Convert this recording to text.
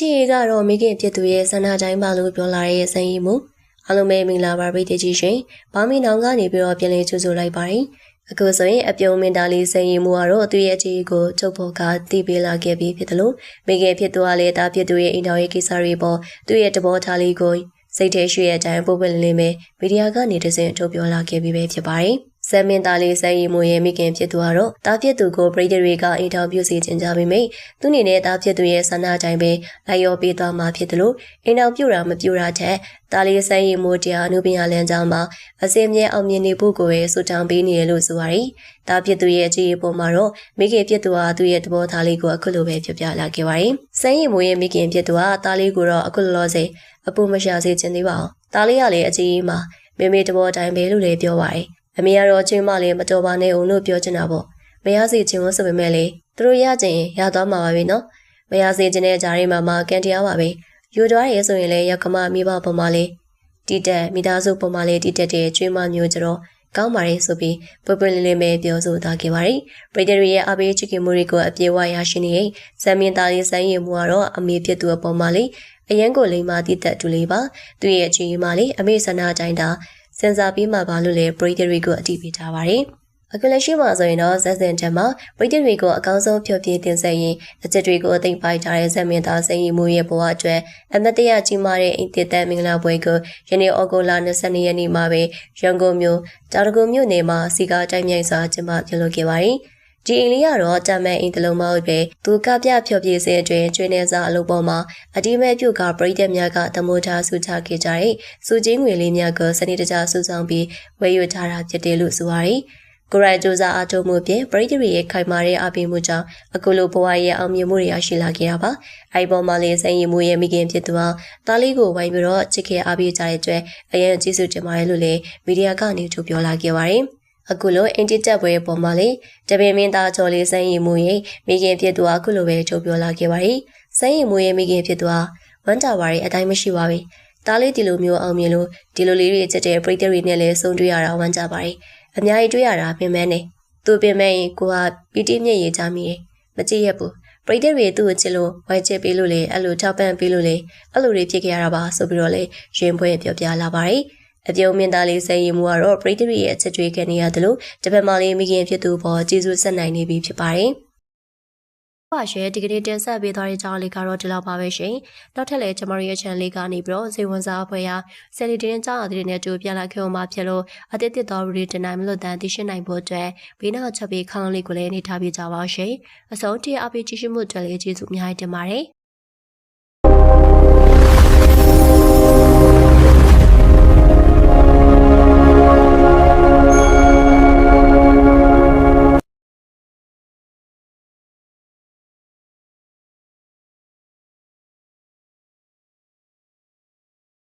ချီကတော့မိခင်ဖြစ်သူရဲ့ဆန္ဒတိုင်းပါလို့ပြောလာတဲ့စံရည်မှုအလုံးမဲမင်္ဂလာပါပြည်သူကြီးရှင်ဘာမီနောင်ကနေပြီးတော့ပြန်လည်ကြိုဆိုလိုက်ပါတယ်အခုဆိုရင်အပြုံးမင်တာလေးစံရည်မှုကတော့သူ့ရဲ့အခြေကိုချုပ်ဖို့ကတည်ပေးလာခဲ့ပြီးဖြစ်တယ်လို့မိခင်ဖြစ်သူကလည်းတာဖြစ်သူရဲ့အိမ်တော်ရဲ့ကိစ္စတွေပေါ်သူ့ရဲ့တဘောထားလေးကိုစိတ်ထဲရှိတဲ့အတိုင်းပုတ်ပွင့်လင်းပဲမီဒီယာကနေတစင်ထုတ်ပြောလာခဲ့ပြီးပဲဖြစ်ပါတယ်ဆမ်မင်သားလေးစံရည်မှုရဲ့မိခင်ဖြစ်သူကတော့တာဖြစ်သူကိုပြည်သူတွေကအိမ်ထောင်ပြုစီခြင်းကြပေမယ့်သူအနေနဲ့တာဖြစ်သူရဲ့ဆန္ဒတိုင်းပဲလိုက်ရောပေးသွားမှာဖြစ်တယ်လို့အိမ်ထောင်ပြုတာမပြုတာတဲ့တာလေးစံရည်မှုတရားအနုပညာလမ်းကြောင်းမှာအစင်းမြဲအောင်မြင်နေဖို့ကိုပဲဆုတောင်းပေးနေရလို့ဆိုပါတယ်တာဖြစ်သူရဲ့အခြေအပေါ်မှာတော့မိခင်ဖြစ်သူဟာသူ့ရဲ့သဘောထားလေးကိုအခုလိုပဲပြပြလာခဲ့ပါတယ်စံရည်မှုရဲ့မိခင်ဖြစ်သူဟာတာလေးကိုတော့အခုလောလောဆယ်အပူမရှာစေချင်သေးပါဘူးတာလေးကလည်းအခြေမှာမေမေသဘောတိုင်းပဲလို့လည်းပြောပါတယ်အမေကတော့ချင်းမလေးမတော်ပါနဲ့အောင်လို့ပြောချင်တာပေါ့မရစေချင်လို့ဆိုပေမဲ့လေသူတို့ရချင်ရသွားမှာပါပဲနော်မရစေချင်တဲ့ဂျာရီမှာကန်တရားပါပဲယူသွားရဲဆိုရင်လည်းရကမမိဘပုံမှာလေတီတက်မိသားစုပုံမှာလေတီတက်တဲ့ကျွေးမမျိုးကြတော့ကောင်းပါလေဆိုပြီးပွပွလေးလေးပဲပြောဆိုသွားခဲ့ပါတယ်ပြည်သူတွေရဲ့အပေးချစ်ခင်မှုတွေကိုအပြေဝရရှိနေတဲ့ဇမင်သားလေးစံရည်မှုကတော့အမေဖြစ်သူအပေါ်မှာလေအရန်ကိုလိမ္မာတီတက်တူလေးပါသူ့ရဲ့ကျွေးမလေးအမေဆန္ဒတိုင်းတာစင်စာပြီးမှပါလို့လေပရိသတ်တွေကိုအတည်ပြုထားပါတယ်။အခုလက်ရှိမှာဆိုရင်တော့ဇက်စင်ချက်မှာပရိသတ်တွေကိုအကောင်းဆုံးဖြောပြတင်ဆက်ရင်အချက်တွေကိုအသိပိုက်ထားတဲ့ဇက်မင်းသားစင်ရီမှုရဲ့ဘဝအတွက်အမတ်တရကြီးမားတဲ့အိမ်တည်တဲ့မင်္ဂလာပွဲကိုယနေ့ဩဂုတ်လ22ရက်နေ့မှာပဲရန်ကုန်မြို့တာရကုမြို့နယ်မှာစီကားတိုင်းမြိုင်စွာကျင်းပပြုလုပ်ခဲ့ပါတယ်။ဒီအိမ်လေးကတော့တာမန်အိမ်တစ်လုံးမဟုတ်ပဲသူကပြဖြောပြစေအတွင်းကျွေးနေစားအလုပ်ပေါ်မှာအတိမဲ့ပြုတ်ကပရိသတ်များကသမိုးထားဆူချခဲ့ကြတဲ့စူချင်းငွေလေးများကိုစနစ်တကျဆူဆောင်ပြီးဝယ်ယူထားတာဖြစ်တယ်လို့ဆိုပါတယ်။ကိုရိုင်ဂျိုဇာအထုံးမှုဖြင့်ပရိသတ်ရဲ့ခိုင်မာတဲ့အပိမှုကြောင့်အခုလိုဘဝရဲ့အောင်မြင်မှုတွေရရှိလာခဲ့တာပါ။အဲဒီပေါ်မှာလည်းစံရည်မှုရဲ့မိခင်ဖြစ်သူဟာတားလေးကိုဝိုင်းပြီးတော့ချစ်ခင်အားပေးကြတဲ့အတွက်အရင်ကျေးဇူးတင်ပါတယ်လို့လည်းမီဒီယာကနေထုတ်ပြောလာခဲ့ပါတယ်။အခုလိုအင်တီတက်ပွဲပေါ်မှာလေတပင်မင်းသားကျော်လေးစံရည်မှုရဲ့မိခင်ဖြစ်သူအခုလိုပဲထုတ်ပြောလာခဲ့ပါတယ်။စံရည်မှုရဲ့မိခင်ဖြစ်သူဟာဝန်တာဝါရီအတိုင်းမရှိပါဘူး။တားလေးဒီလိုမျိုးအောင်မြင်လို့ဒီလိုလေးတွေချက်တဲ့ပရိသတ်တွေနဲ့လည်းစုံတွေ့ရတာဝန်ကြပါတယ်။အများကြီးတွေ့ရတာပင်မနဲ့သူပင်မရင်ကိုဟာပီတိမြင့်ရကြမိတယ်။မကြည့်ရဘူး။ပရိသတ်တွေသူ့ကိုချစ်လို့ဝိုင်းချစ်ပေးလို့လေအဲ့လိုထောက်ပံ့ပေးလို့လေအဲ့လိုတွေဖြစ်ခဲ့ရတာပါဆိုပြီးတော့လေရင်ပွဲပြောပြလာပါတယ်။အပြုံးမင်းသားလေးစံရည်မှုကတော့ပရိသတ်ရဲ့အချက်တွေခံနေရတယ်လို့တပတ်မှလေးမိခင်ဖြစ်သူပေါ်ကျေးဇူးဆက်နိုင်နေပြီဖြစ်ပါတယ်။ပါရှယ်ဒီကနေ့တင်ဆက်ပေးသွားတဲ့ကြောင်းလေးကတော့ဒီလောက်ပါပဲရှင်။နောက်ထပ်လည်းကျွန်မတို့ရဲ့ channel လေးကနေပြီးတော့ဇေဝန်စားအဖွဲ့ရာဆယ်လီတင်းကြောင်းအသစ်နဲ့တူပြန်လာခဲ့အောင်မှာဖြစ်လို့အသစ်တစ်တော်ရီတင်နိုင်မလို့တန်သိရှိနိုင်ဖို့အတွက်ဘေးနောက်ချက်ပေးခေါင်းလေးကိုလည်းနေထားပြကြပါရှင်။အဆုံးထိအပိကြည့်ရှုမှုအတွက်လည်းကျေးဇူးအများကြီးတင်ပါတယ်။